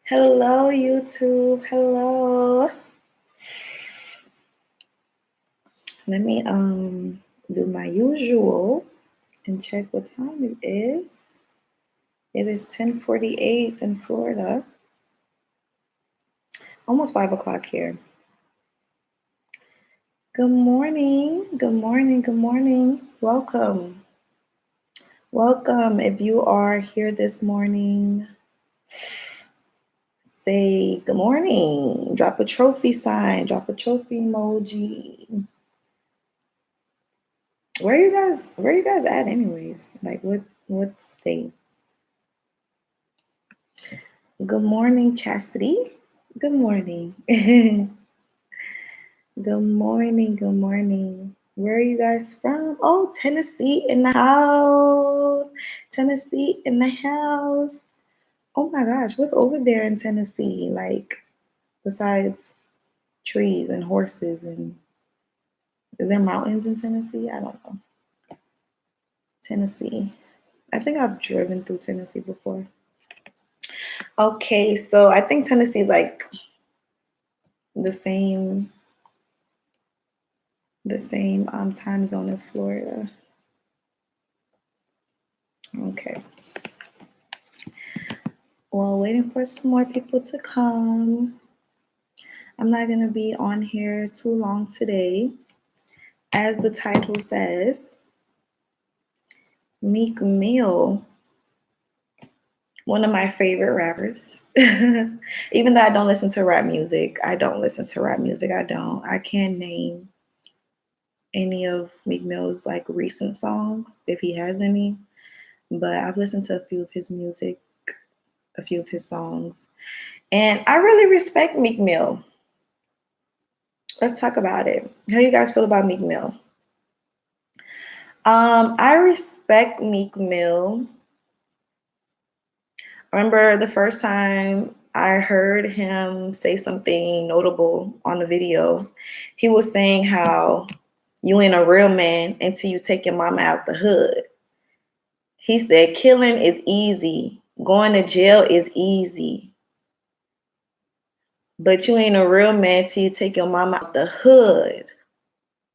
Hello, YouTube. Hello. Let me do my usual and check what time it is. It is 10:48 in Florida. Almost 5 o'clock here. Good morning. Good morning. Good morning. Welcome. Welcome. If you are here this morning, say good morning. Drop a trophy sign. Drop a trophy emoji. Where you guys at anyways? Like what state? Good morning, Chastity. Good morning. Good morning. Good morning. Where are you guys from? Oh, Tennessee in the house. Tennessee in the house. Oh my gosh, what's over there in Tennessee? Like besides trees and horses and is there mountains in Tennessee? I don't know. Tennessee. I think I've driven through Tennessee before. Okay, so I think Tennessee is like the same time zone as Florida. Okay. Well, waiting for some more people to come. I'm not going to be on here too long today. As the title says, Meek Mill, one of my favorite rappers. Even though I don't listen to rap music, I don't. I can't name any of Meek Mill's like recent songs, if he has any, but I've listened to a few of his music, a few of his songs, and I really respect Meek Mill. Let's talk about it. How you guys feel about Meek Mill? I respect Meek Mill. I remember the first time I heard him say something notable on the video. He was saying how you ain't a real man until you take your mama out the hood. He said killing is easy. Going to jail is easy. But you ain't a real man till you take your mama out the hood.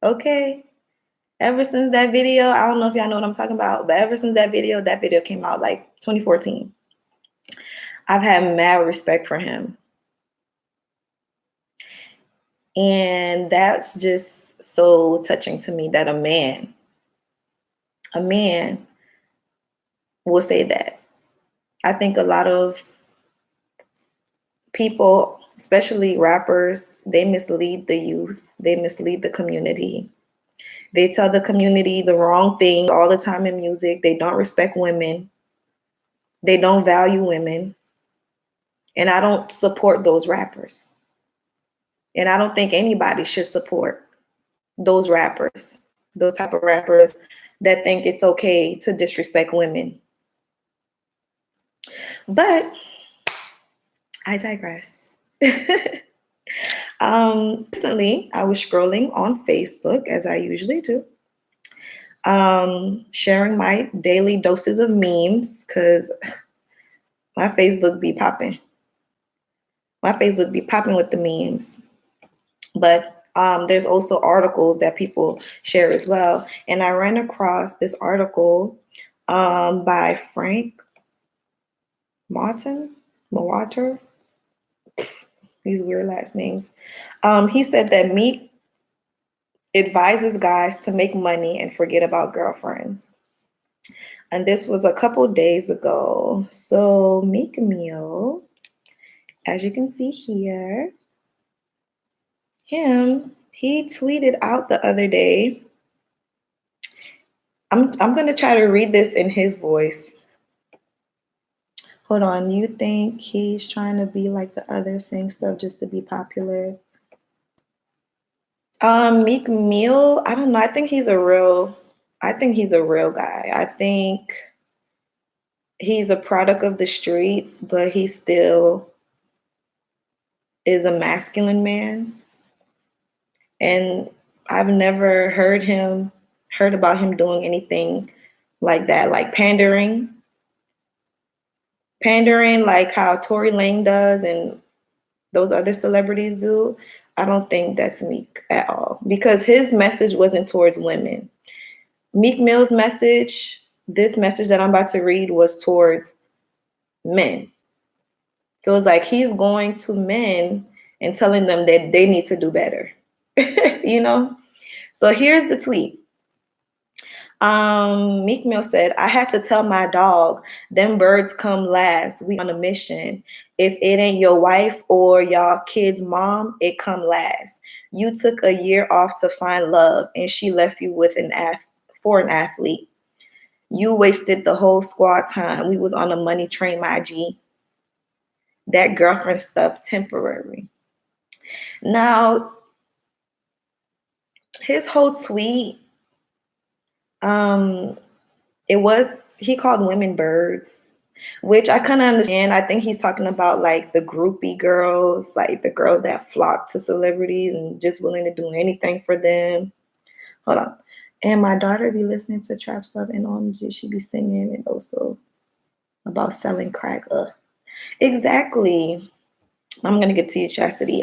Okay? Ever since that video, I don't know if y'all know what I'm talking about, but ever since that video came out like 2014. I've had mad respect for him. And that's just so touching to me that a man will say that. I think a lot of people, especially rappers, they mislead the youth, they mislead the community. They tell the community the wrong thing all the time in music. They don't respect women. They don't value women. And I don't support those rappers. And I don't think anybody should support those rappers, those type of rappers that think it's okay to disrespect women. But I digress. Recently, I was scrolling on Facebook, as I usually do, sharing my daily doses of memes, because my Facebook be popping. My Facebook be popping with the memes. But there's also articles that people share as well. And I ran across this article by Frank Mwater, these weird last names. He said that Meek advises guys to make money and forget about girlfriends. And this was a couple days ago. So Meek Mill, as you can see here, he tweeted out the other day. I'm going to try to read this in his voice. Hold on. You think he's trying to be like the others, saying stuff just to be popular? Meek Mill, I don't know. I think he's a real guy. I think he's a product of the streets, but he still is a masculine man. And I've never heard about him doing anything like that, like pandering. pandering like how Tory Lane does and those other celebrities do, I don't think that's Meek at all, because his message wasn't towards women. Meek Mill's message, this message that I'm about to read, was towards men. So it's like he's going to men and telling them that they need to do better. you know? So here's the tweet. Meek Mill said, I had to tell my dog, them birds come last. We on a mission. If it ain't your wife or y'all kid's mom, it come last. You took a year off to find love, and she left you with for an athlete. You wasted the whole squad time. We was on a money train, my G. That girlfriend stuff temporary. Now, his whole tweet, it was, he called women birds, which I kind of understand. I think he's talking about like the groupie girls, like the girls that flock to celebrities and just willing to do anything for them. Hold on. And my daughter be listening to trap stuff, and she be singing, and also about selling crack. Exactly. I'm gonna get to you, Chastity.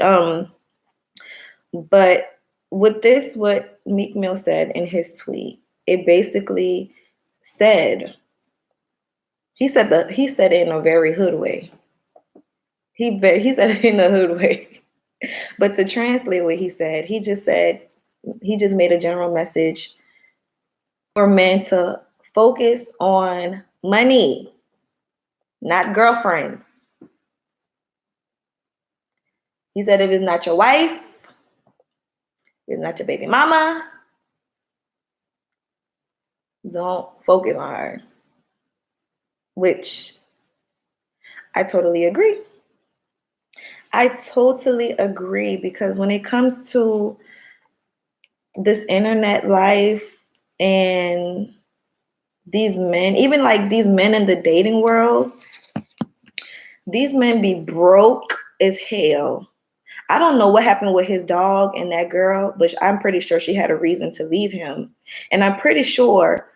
But with this, what Meek Mill said in his tweet, it basically said, he said it in a very hood way. He said it in a hood way. But to translate what he said, he just made a general message for men to focus on money, not girlfriends. He said, if it's not your wife, it's not your baby mama, don't focus on her. Which I totally agree. I totally agree, because when it comes to this internet life and these men, even like these men in the dating world, these men be broke as hell. I don't know what happened with his dog and that girl, but I'm pretty sure she had a reason to leave him. And I'm pretty sure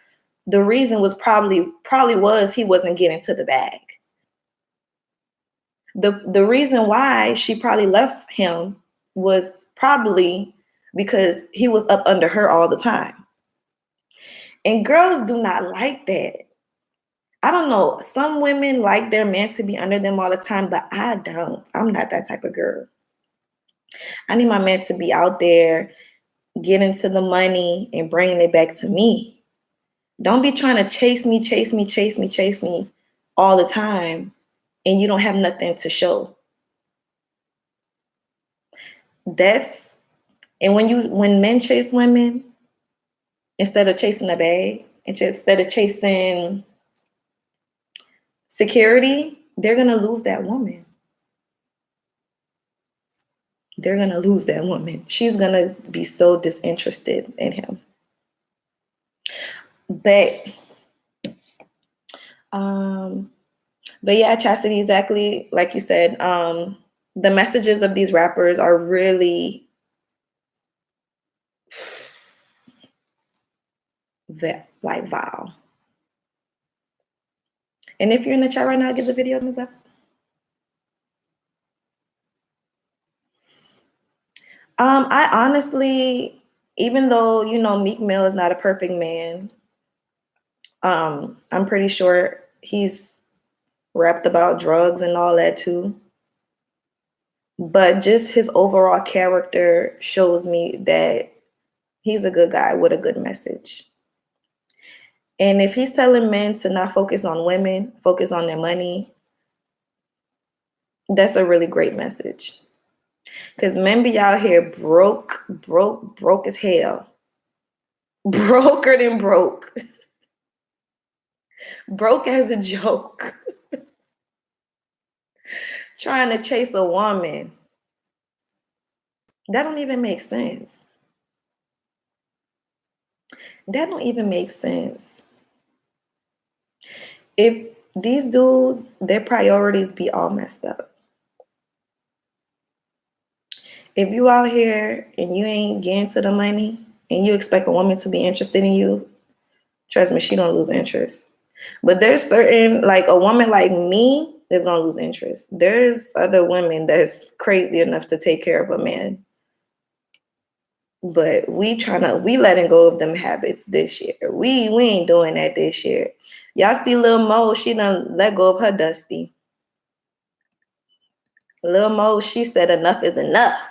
the reason was probably was he wasn't getting to the bag. The reason why she probably left him was probably because he was up under her all the time. And girls do not like that. I don't know. Some women like their man to be under them all the time, but I don't. I'm not that type of girl. I need my man to be out there, getting to the money and bringing it back to me. Don't be trying to chase me all the time, and you don't have nothing to show. And when men chase women, instead of chasing the bag, instead of chasing security, they're gonna lose that woman. They're gonna lose that woman. She's gonna be so disinterested in him. But yeah, Chastity, exactly like you said, the messages of these rappers are really like vile. And if you're in the chat right now, give the video a thumbs up. I honestly, even though, Meek Mill is not a perfect man, I'm pretty sure he's rapped about drugs and all that too. But just his overall character shows me that he's a good guy with a good message. And if he's telling men to not focus on women, focus on their money, that's a really great message. Because men be out here broke as hell. Broker than broke. Broke as a joke. Trying to chase a woman. That don't even make sense. That don't even make sense. If these dudes, their priorities be all messed up. If you out here and you ain't getting to the money and you expect a woman to be interested in you, trust me, she gonna lose interest. But there's certain, like a woman like me is gonna lose interest. There's other women that's crazy enough to take care of a man. But we letting go of them habits this year. We ain't doing that this year. Y'all see Lil Mo, she done let go of her Dusty. Lil Mo, she said enough is enough.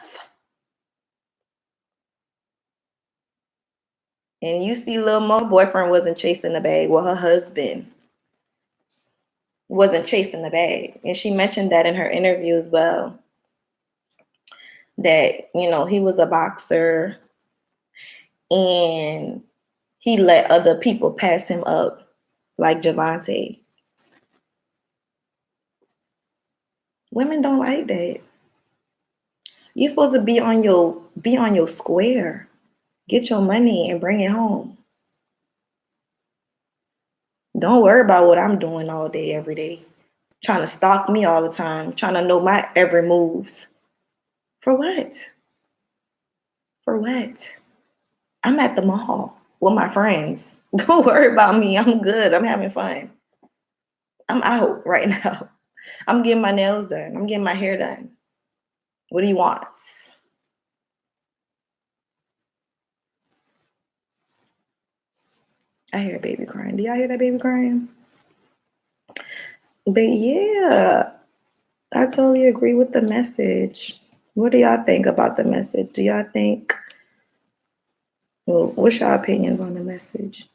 And you see Lil Mo boyfriend wasn't chasing the bag. Well, her husband wasn't chasing the bag. And she mentioned that in her interview as well. That, he was a boxer and he let other people pass him up, like Javante. Women don't like that. You're supposed to be on your square. Get your money and bring it home. Don't worry about what I'm doing all day, every day. Trying to stalk me all the time, trying to know my every moves. For what? For what? I'm at the mall with my friends. Don't worry about me. I'm good. I'm having fun. I'm out right now. I'm getting my nails done. I'm getting my hair done. What do you want? I hear a baby crying. Do y'all hear that baby crying? But yeah, I totally agree with the message. What do y'all think about the message? Do y'all think, well, what's your opinions on the message?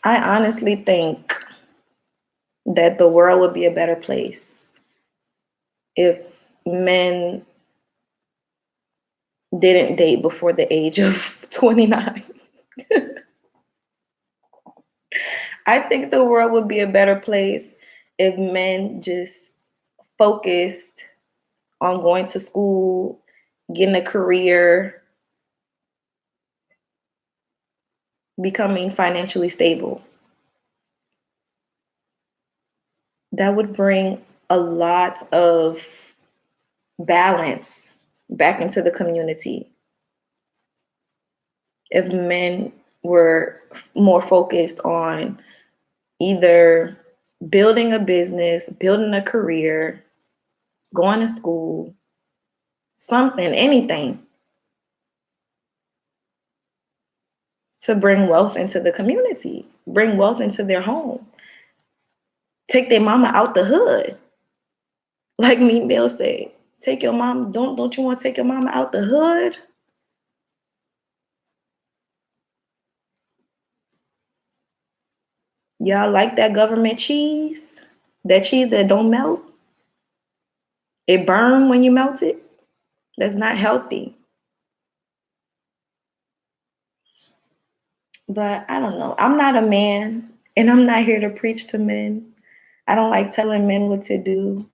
I honestly think that the world would be a better place if men didn't date before the age of 29. I think the world would be a better place if men just focused on going to school, getting a career, becoming financially stable. That would bring a lot of balance back into the community. If men were more focused on either building a business, building a career, going to school, something, anything to bring wealth into the community, bring wealth into their home, take their mama out the hood. Like Meek Mill said, take your mom, don't you want to take your mama out the hood? Y'all like that government cheese? That cheese that don't melt? It burn when you melt it? That's not healthy. But I don't know. I'm not a man and I'm not here to preach to men. I don't like telling men what to do.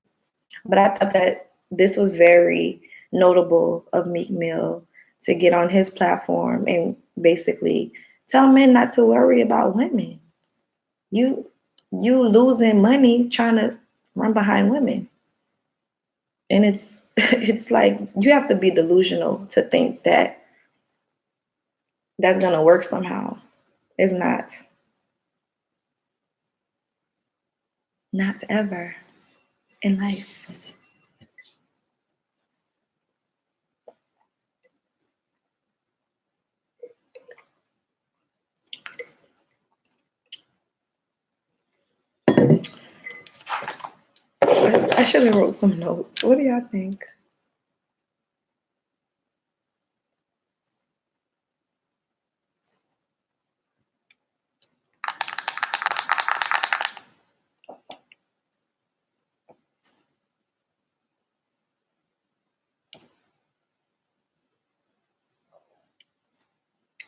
But I thought that this was very notable of Meek Mill to get on his platform and basically tell men not to worry about women. You losing money trying to run behind women. And it's it's like you have to be delusional to think that that's gonna work somehow. It's not. Not ever in life. I should have wrote some notes. What do y'all think?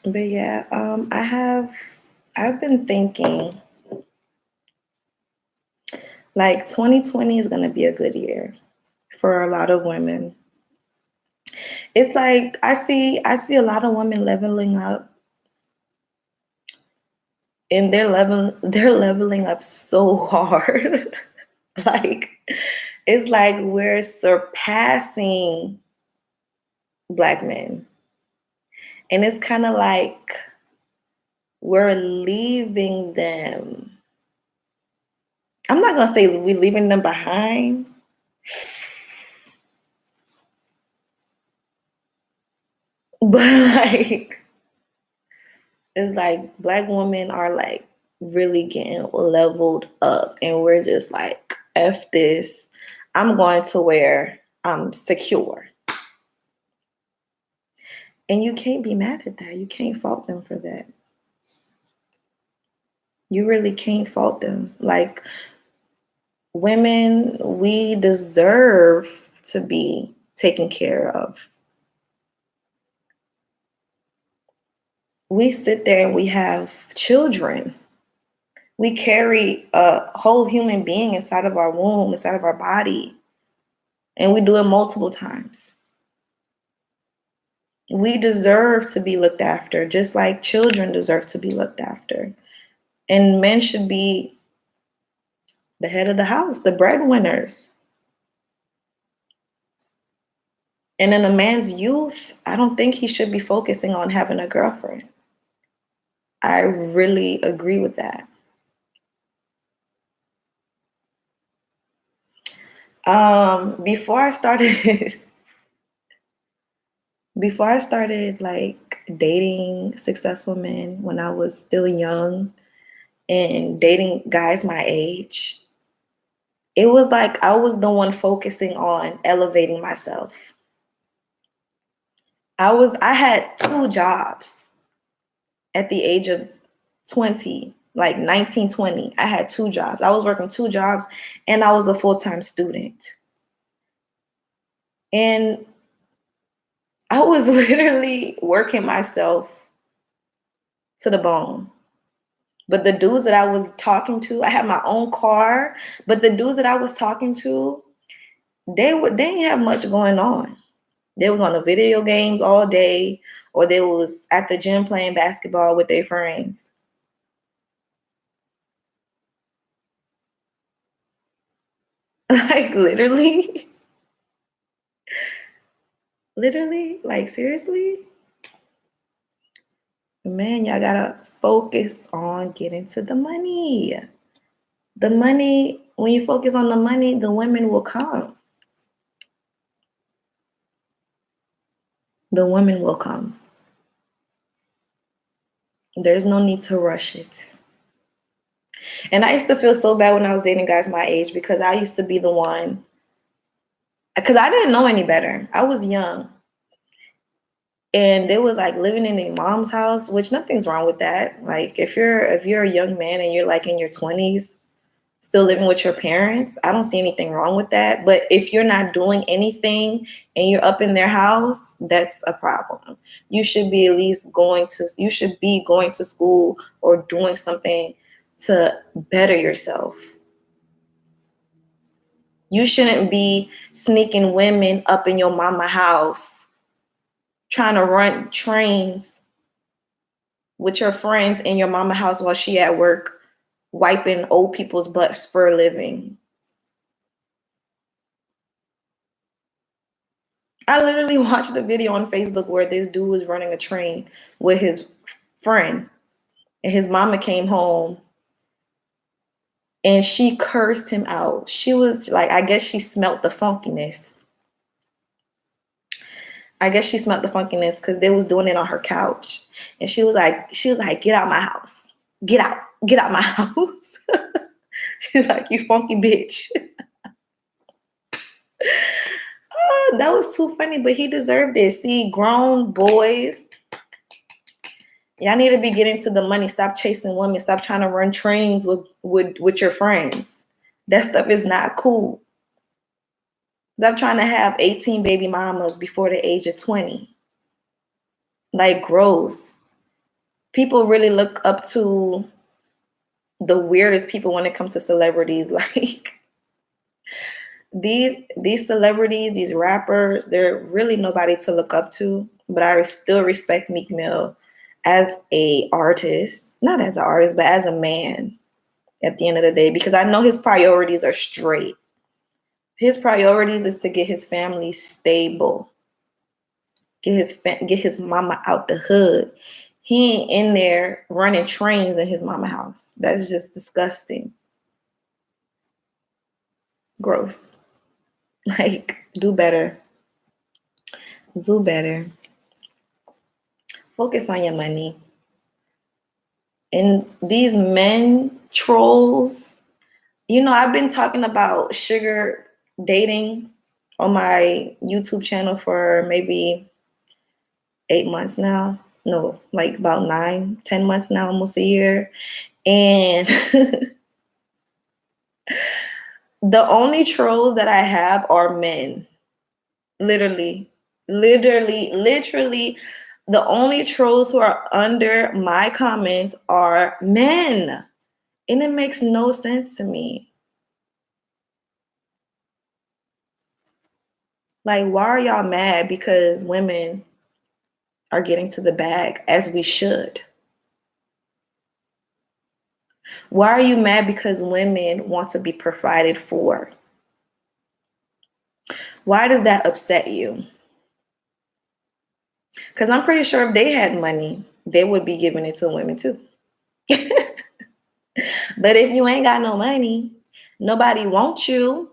But yeah, I've been thinking like 2020 is gonna be a good year for a lot of women. It's like I see a lot of women leveling up and they're leveling up so hard. Like it's like we're surpassing Black men. And it's kind of like we're leaving them. I'm not going to say we're leaving them behind. But like, it's like Black women are like really getting leveled up, and we're just like, F this. I'm going to where I'm secure. And you can't be mad at that. You can't fault them for that. You really can't fault them. Like, women, we deserve to be taken care of. We sit there and we have children. We carry a whole human being inside of our womb, inside of our body, and we do it multiple times. We deserve to be looked after, just like children deserve to be looked after. And men should be the head of the house, the breadwinners. And in a man's youth, I don't think he should be focusing on having a girlfriend. I really agree with that. Before I started before I started like dating successful men when I was still young and dating guys my age, it was like I was the one focusing on elevating myself. I had two jobs at the age of 20, like 19, 20. I had two jobs. I was working two jobs and I was a full-time student. And I was literally working myself to the bone. But the dudes that I was talking to, I had my own car, but the dudes that I was talking to, they didn't have much going on. They was on the video games all day, or they was at the gym playing basketball with their friends. Like literally, literally, like seriously. Man, y'all gotta focus on getting to the money. The money, when you focus on the money, the women will come. The women will come. There's no need to rush it. And I used to feel so bad when I was dating guys my age because I used to be the one, because I didn't know any better. I was young. And they was like living in their mom's house, which nothing's wrong with that. Like if you're a young man and you're like in your 20s, still living with your parents, I don't see anything wrong with that. But if you're not doing anything and you're up in their house, that's a problem. You should be at least you should be going to school or doing something to better yourself. You shouldn't be sneaking women up in your mama house, trying to run trains with your friends in your mama house while she at work, wiping old people's butts for a living. I literally watched a video on Facebook where this dude was running a train with his friend, and his mama came home and she cursed him out. She was like, I guess she smelt the funkiness. Because they was doing it on her couch. And she was like, get out my house. Get out my house. She's like, you funky bitch. That was too funny, but he deserved it. See, grown boys, y'all need to be getting to the money. Stop chasing women. Stop trying to run trains with your friends. That stuff is not cool. Stop trying to have 18 baby mamas before the age of 20. Like, gross. People really look up to the weirdest people when it comes to celebrities. Like, these celebrities, these rappers, they're really nobody to look up to. But I still respect Meek Mill as a artist, not as an artist, but as a man at the end of the day, because I know his priorities are straight. His priorities is to get his family stable. get his mama out the hood. He ain't in there running trains in his mama house. That's just disgusting. Gross. Like, do better. Do better. Focus on your money. And these men trolls, I've been talking about sugar dating on my YouTube channel for maybe 8 months now. No, like about 9, 10 months now, almost a year. And the only trolls that I have are men. Literally, literally. The only trolls who are under my comments are men. And it makes no sense to me. Like, why are y'all mad because women are getting to the bag as we should? Why are you mad because women want to be provided for? Why does that upset you? Because I'm pretty sure if they had money, they would be giving it to women too. But if you ain't got no money, nobody wants you.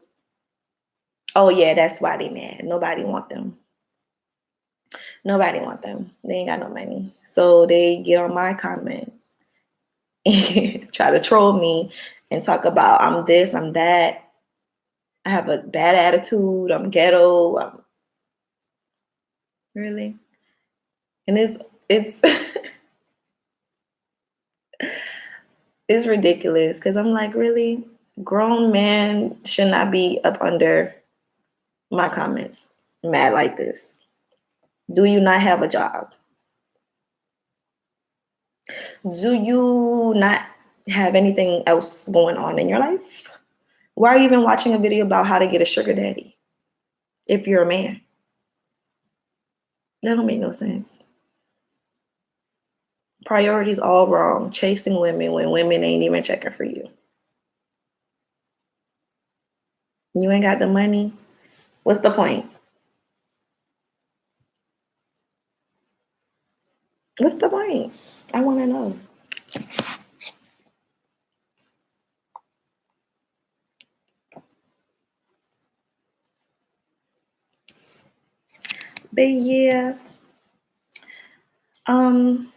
Oh yeah, that's why they mad. Nobody want them. Nobody want them. They ain't got no money. So they get on my comments and try to troll me and talk about I'm this, I'm that. I have a bad attitude. I'm ghetto. Really? And it's it's ridiculous because I'm like, really? Grown man should not be up under my comments mad like this. Do you not have a job? Do you not have anything else going on in your life? Why are you even watching a video about how to get a sugar daddy if you're a man? That don't make no sense. Priorities all wrong. Chasing women when women ain't even checking for you. You ain't got the money. What's the point? What's the point? I want to know. But yeah, I'm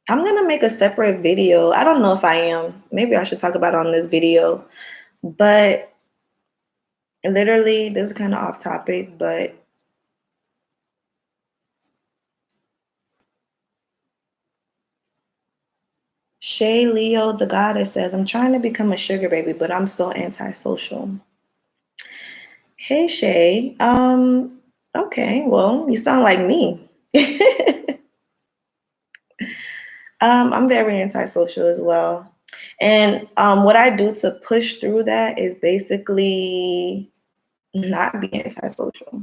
gonna make a separate video. I don't know if I am. Maybe I should talk about it on this video. But literally, this is kind of off topic, but Shay Leo, the goddess, says, I'm trying to become a sugar baby, but I'm so antisocial. Hey Shay. Okay, well, you sound like me. I'm very antisocial as well. And what I do to push through that is basically not be antisocial.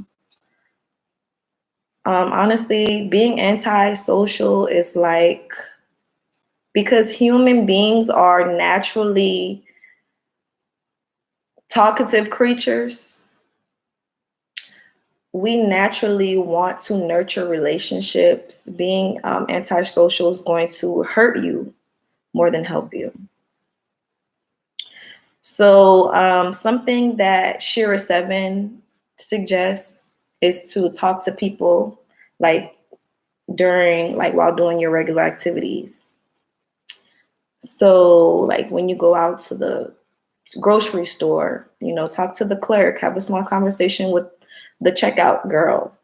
Honestly, being antisocial is like, because human beings are naturally talkative creatures, we naturally want to nurture relationships. Being antisocial is going to hurt you more than help you. So something that Shira7 suggests is to talk to people like while doing your regular activities. So like when you go out to the grocery store, talk to the clerk, have a small conversation with the checkout girl.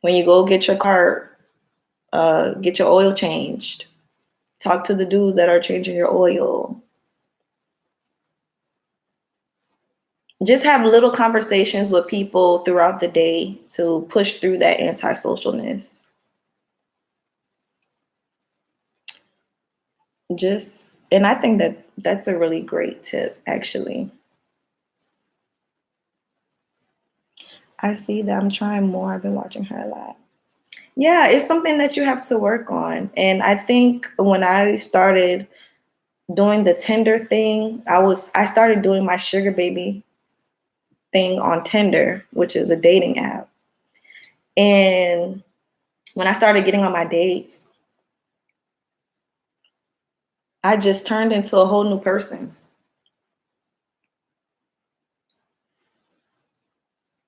When you go get your car, get your oil changed, talk to the dudes that are changing your oil. Just have little conversations with people throughout the day to push through that antisocialness. And I think that's a really great tip, actually. I see that I'm trying more. I've been watching her a lot. Yeah, it's something that you have to work on. And I think when I started doing the Tinder thing, I started doing my sugar baby thing on Tinder, which is a dating app. And when I started getting on my dates, I just turned into a whole new person.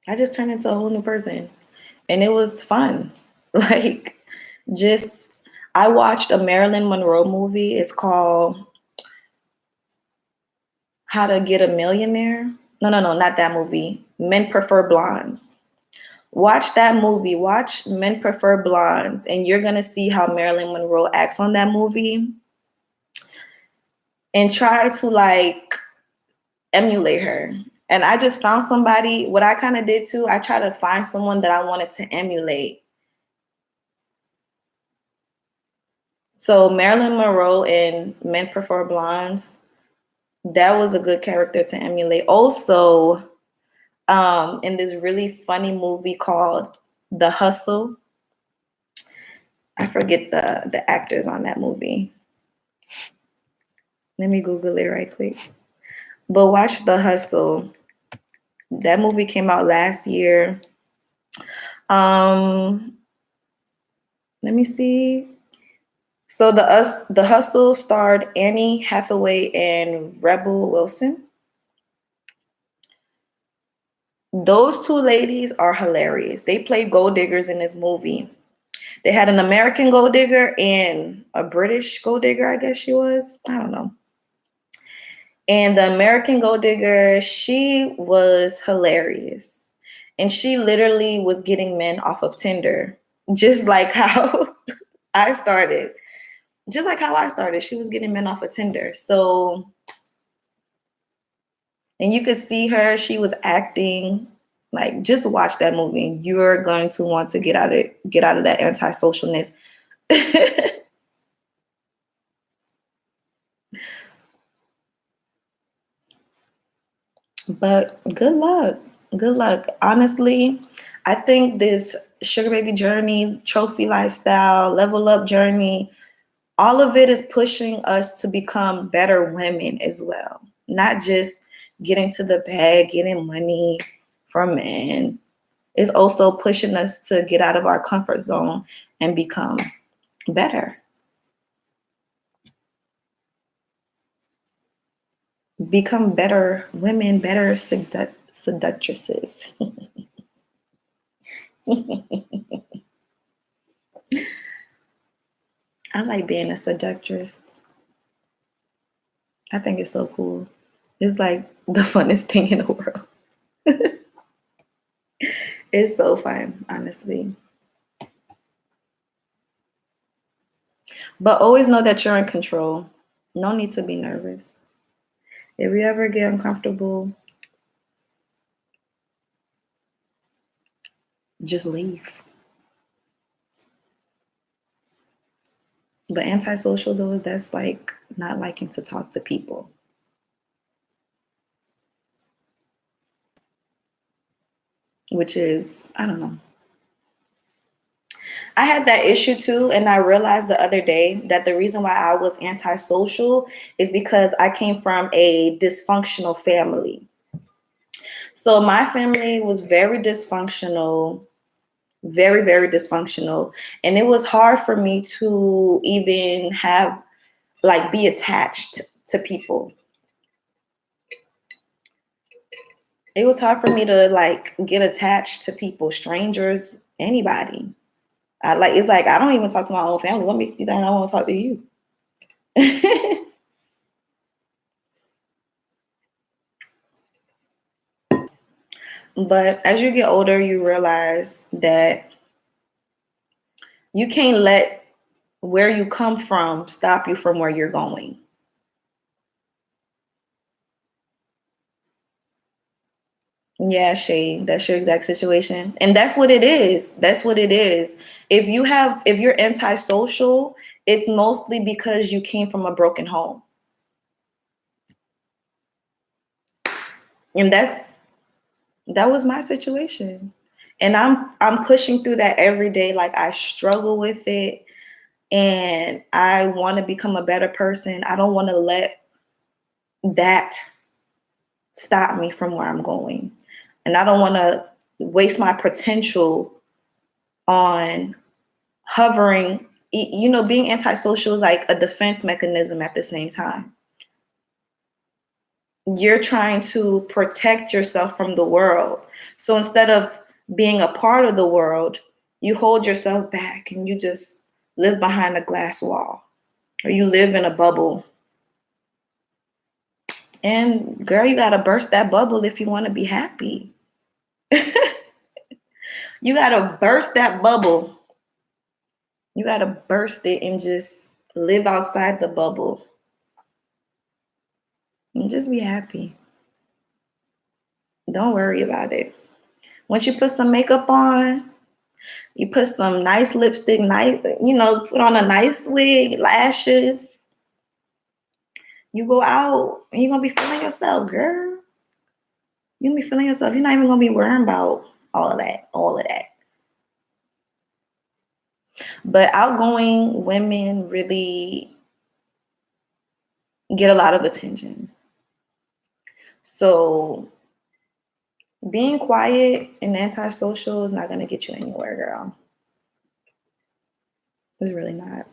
I just turned into a whole new person. And it was fun. Like, just, I watched a Marilyn Monroe movie. It's called How to Get a Millionaire. No, no, no, not that movie. Men Prefer Blondes. Watch that movie. Watch Men Prefer Blondes, and you're going to see how Marilyn Monroe acts on that movie. And try to like emulate her. And I just found somebody, what I kind of did too, I tried to find someone that I wanted to emulate. So Marilyn Monroe in Men Prefer Blondes, that was a good character to emulate. Also, in this really funny movie called The Hustle, I forget the actors on that movie. Let me Google it right quick. But watch The Hustle. That movie came out last year. Let me see. So the Hustle starred Annie Hathaway and Rebel Wilson. Those two ladies are hilarious. They played gold diggers in this movie. They had an American gold digger and a British gold digger, I guess she was. I don't know. And the American gold digger, she was hilarious. And she literally was getting men off of Tinder, just like how I started. Just like how I started. She was getting men off of Tinder. So, and you could see her, she was acting like, just watch that movie and you're going to want to get out of that antisocialness. But good luck. Good luck. Honestly, I think this sugar baby journey, trophy lifestyle, level up journey, all of it is pushing us to become better women as well. Not just getting to the bag, getting money from men. It's also pushing us to get out of our comfort zone and become better. Become better women, better seductresses. I like being a seductress. I think it's so cool. It's like the funnest thing in the world. It's so fun, honestly. But always know that you're in control. No need to be nervous. If you ever get uncomfortable, just leave. But antisocial though, that's like not liking to talk to people. Which is, I don't know. I had that issue too, and I realized the other day that the reason why I was antisocial is because I came from a dysfunctional family. So my family was very dysfunctional, very, very dysfunctional. And it was hard for me to even have, like, be attached to people. It was hard for me to, like, get attached to people, strangers, anybody. It's like, I don't even talk to my own family. What makes you think I want to talk to you? But as you get older, you realize that you can't let where you come from stop you from where you're going. Yeah, Shay, that's your exact situation. And that's what it is. That's what it is. If you're antisocial, it's mostly because you came from a broken home. And that was my situation. And I'm pushing through that every day. Like, I struggle with it and I want to become a better person. I don't want to let that stop me from where I'm going. And I don't want to waste my potential on hovering, being antisocial is like a defense mechanism at the same time. You're trying to protect yourself from the world. So instead of being a part of the world, you hold yourself back and you just live behind a glass wall, or you live in a bubble. And girl, you got to burst that bubble if you want to be happy. You got to burst that bubble. You got to burst it and just live outside the bubble. And just be happy. Don't worry about it. Once you put some makeup on, you put some nice lipstick, put on a nice wig, lashes. You go out and you're going to be feeling yourself, girl. You're going to be feeling yourself. You're not even going to be worrying about all of that. But outgoing women really get a lot of attention. So being quiet and antisocial is not going to get you anywhere, girl. It's really not.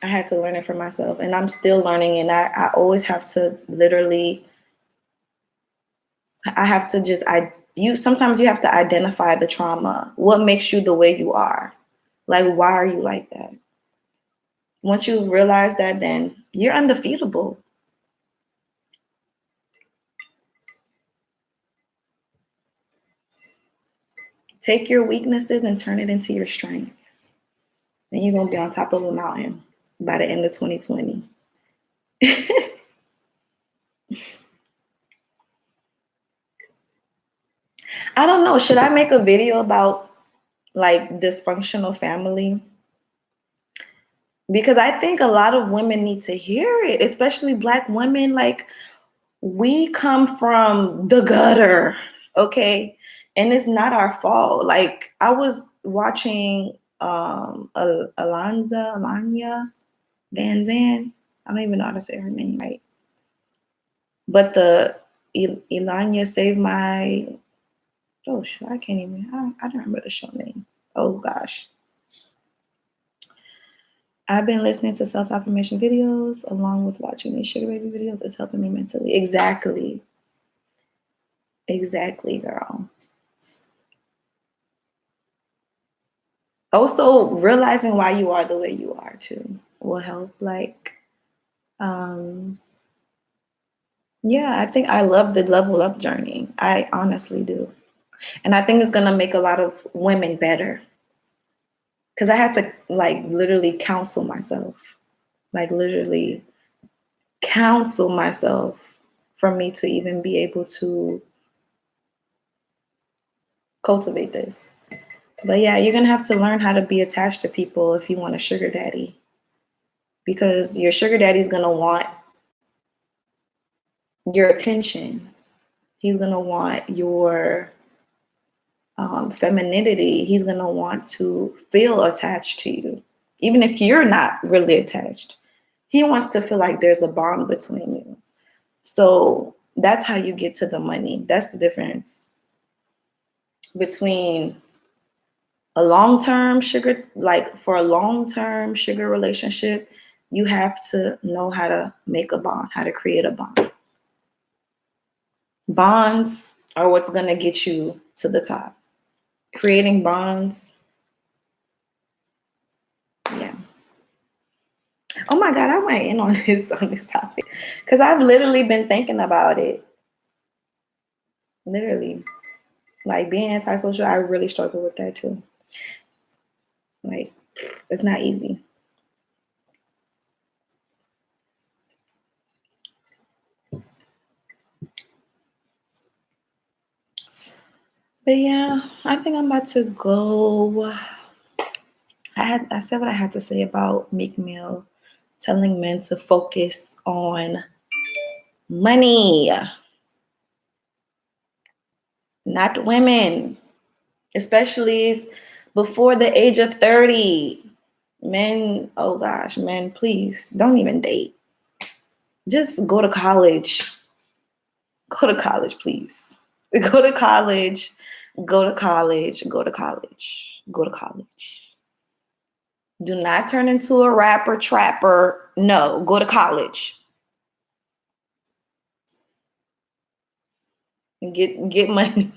I had to learn it for myself, and I'm still learning. And I always have to sometimes you have to identify the trauma. What makes you the way you are? Like, why are you like that? Once you realize that, then you're undefeatable. Take your weaknesses and turn it into your strength. And you're going to be on top of a mountain by the end of 2020. I don't know. Should I make a video about like dysfunctional family? Because I think a lot of women need to hear it, especially Black women. Like, we come from the gutter, okay? And it's not our fault. Like, I was watching Alanya Van Zandt. I don't even know how to say her name right. But the Elanya Save My, oh shit, I can't even, I don't remember the show name. Oh gosh. I've been listening to self-affirmation videos along with watching these sugar baby videos. It's helping me mentally. Exactly. Exactly, girl. Also, realizing why you are the way you are too will help. Like, yeah, I think I love the level up journey. I honestly do. And I think it's going to make a lot of women better. Because I had to, like, literally counsel myself. Like, literally counsel myself for me to even be able to cultivate this. But yeah, you're going to have to learn how to be attached to people if you want a sugar daddy. Because your sugar daddy is going to want your attention. He's going to want your femininity. He's going to want to feel attached to you. Even if you're not really attached. He wants to feel like there's a bond between you. So that's how you get to the money. That's the difference between a long-term sugar, like for a long-term sugar relationship, you have to know how to make a bond, how to create a bond. Bonds are what's going to get you to the top. Creating bonds. Yeah. Oh my God, I went in on this topic because I've literally been thinking about it. Literally. Like, being antisocial, I really struggle with that too. Like, it's not easy. But yeah, I think I'm about to go. I said what I had to say about Meek Mill telling men to focus on money, not women, especially before the age of 30. Men, oh gosh, men, please don't even date. Just go to college. Go to college, please. Go to college. Go to college. Go to college. Go to college. Do not turn into a rapper, trapper. No, go to college. And get money.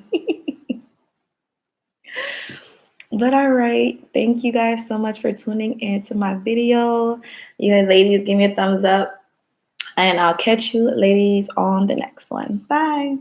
But all right, thank you guys so much for tuning into my video. You guys, ladies, give me a thumbs up, and I'll catch you ladies on the next one. Bye.